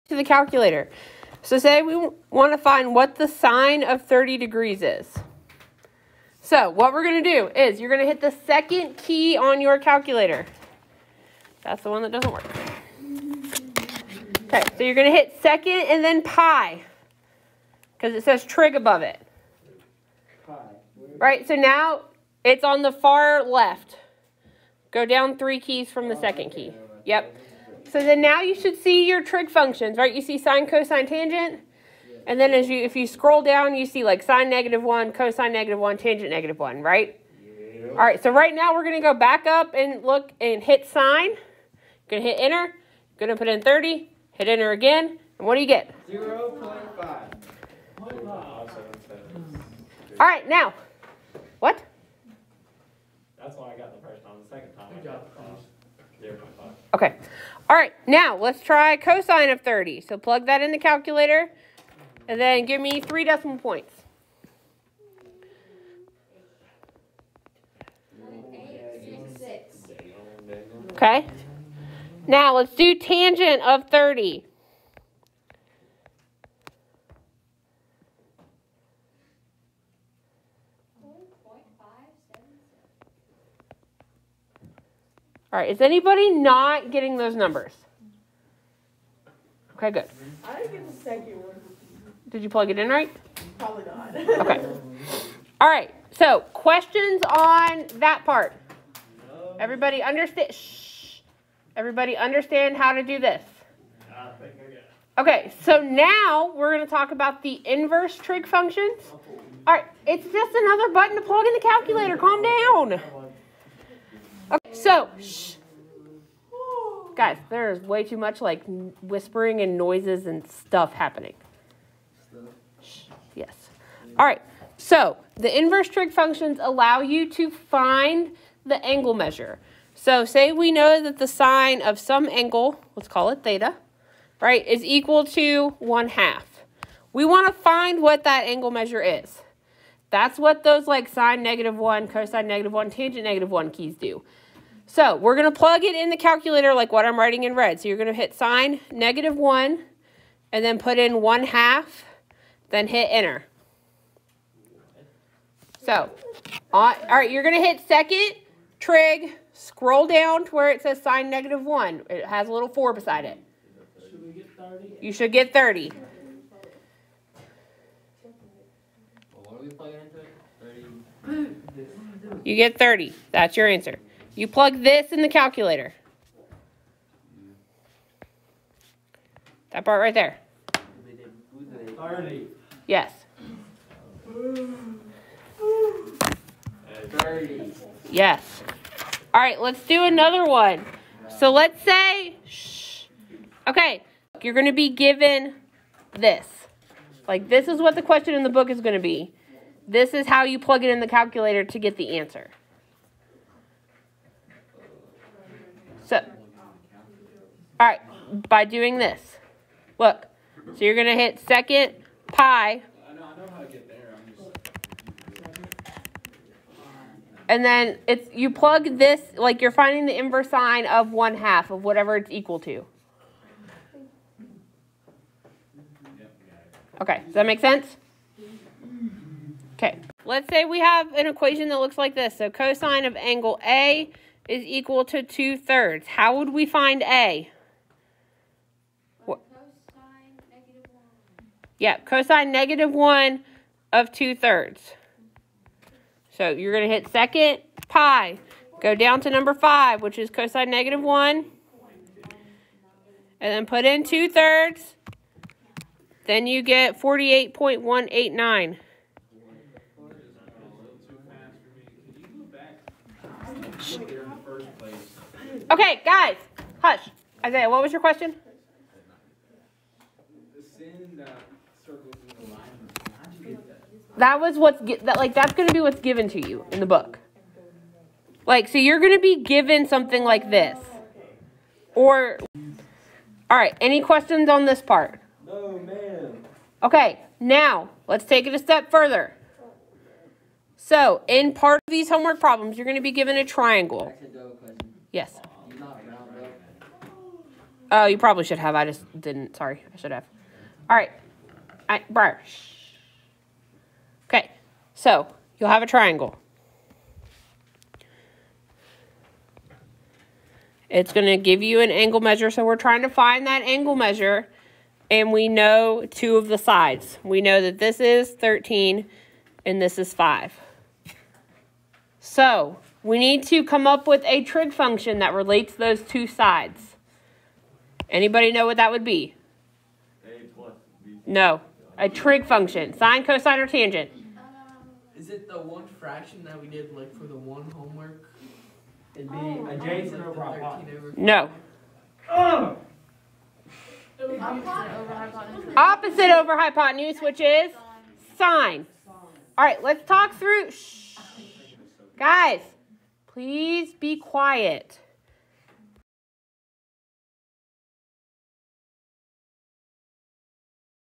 to the calculator. So say we want to find what the sine of 30 degrees is. So what we're going to do is you're going to hit the second key on your calculator. That's the one that doesn't work. Okay, so you're going to hit second and then pi, because it says trig above it. Right, so now it's on the far left. Go down 3 keys from the second key. Yep. So then now you should see your trig functions, right? You see sine, cosine, tangent. And then if you scroll down, you see like sine -1, cosine -1, tangent -1, right? All right, so right now we're going to go back up and look and hit sine. Going to hit enter. Going to put in 30. Hit enter again. And what do you get? 0.5. All right, now. What? That's why I got the first time. The second time I got 0.5. Okay. All right, now let's try cosine of 30. So plug that in the calculator. And then give me 3 decimal points. Okay. Now let's do tangent of 30. All right, is anybody not getting those numbers? Okay, good. I didn't get the second one. Did you plug it in right? Probably not. Okay. All right, so questions on that part? Everybody understand? Shh. Everybody understand how to do this? I think I got it. Okay, so now we're going to talk about the inverse trig functions. All right, it's just another button to plug in the calculator. Calm down. Okay, so, shh. Guys, there's way too much like whispering and noises and stuff happening. Shh. Yes. All right, so the inverse trig functions allow you to find the angle measure. So say we know that the sine of some angle, let's call it theta, right, is equal to 1/2. We want to find what that angle measure is. That's what those like sine -1, cosine -1, tangent -1 keys do. So we're going to plug it in the calculator like what I'm writing in red. So you're going to hit sine -1 and then put in 1/2, then hit enter. So, all right, you're going to hit second trig, scroll down to where it says sine -1. It has a little 4 beside it. Should we get 30? You should get 30. Well, what are we plugging into it? 30. You get 30. That's your answer. You plug this in the calculator. That part right there. 30. Yes. 30. Yes. All right, let's do another one. So let's say, shh. Okay, you're going to be given this. Like this is what the question in the book is going to be. This is how you plug it in the calculator to get the answer. So, all right, by doing this. Look, so you're going to hit second pi. I know how to get there. And then you plug this, like you're finding the inverse sine of 1/2 of whatever it's equal to. Okay, does that make sense? Okay, let's say we have an equation that looks like this. So cosine of angle A is equal to 2/3. How would we find A? What? Cosine -1. Yeah, cosine -1 of 2/3. So you're going to hit second pi. Go down to number 5, which is cosine -1. And then put in 2/3. Then you get 48.189. Okay, guys, hush. Isaiah, what was your question? That was that's going to be what's given to you in the book. Like, so you're going to be given something like this. Or, all right, any questions on this part? No, man. Okay, now let's take it a step further. So, in part of these homework problems, you're going to be given a triangle. Yes. Oh, you probably should have. I just didn't. Sorry, I should have. All right. Okay, so you'll have a triangle. It's going to give you an angle measure, so we're trying to find that angle measure, and we know 2 of the sides. We know that this is 13 and this is 5. So we need to come up with a trig function that relates those 2 sides. Anybody know what that would be? A plus B. No. A trig function. Sine, cosine, or tangent. Is it the one fraction that we did like for the one homework? It'd be adjacent over hypotenuse. No. Oh! Opposite over hypotenuse, which is sine. All right, let's talk through. Shh. Guys, please be quiet.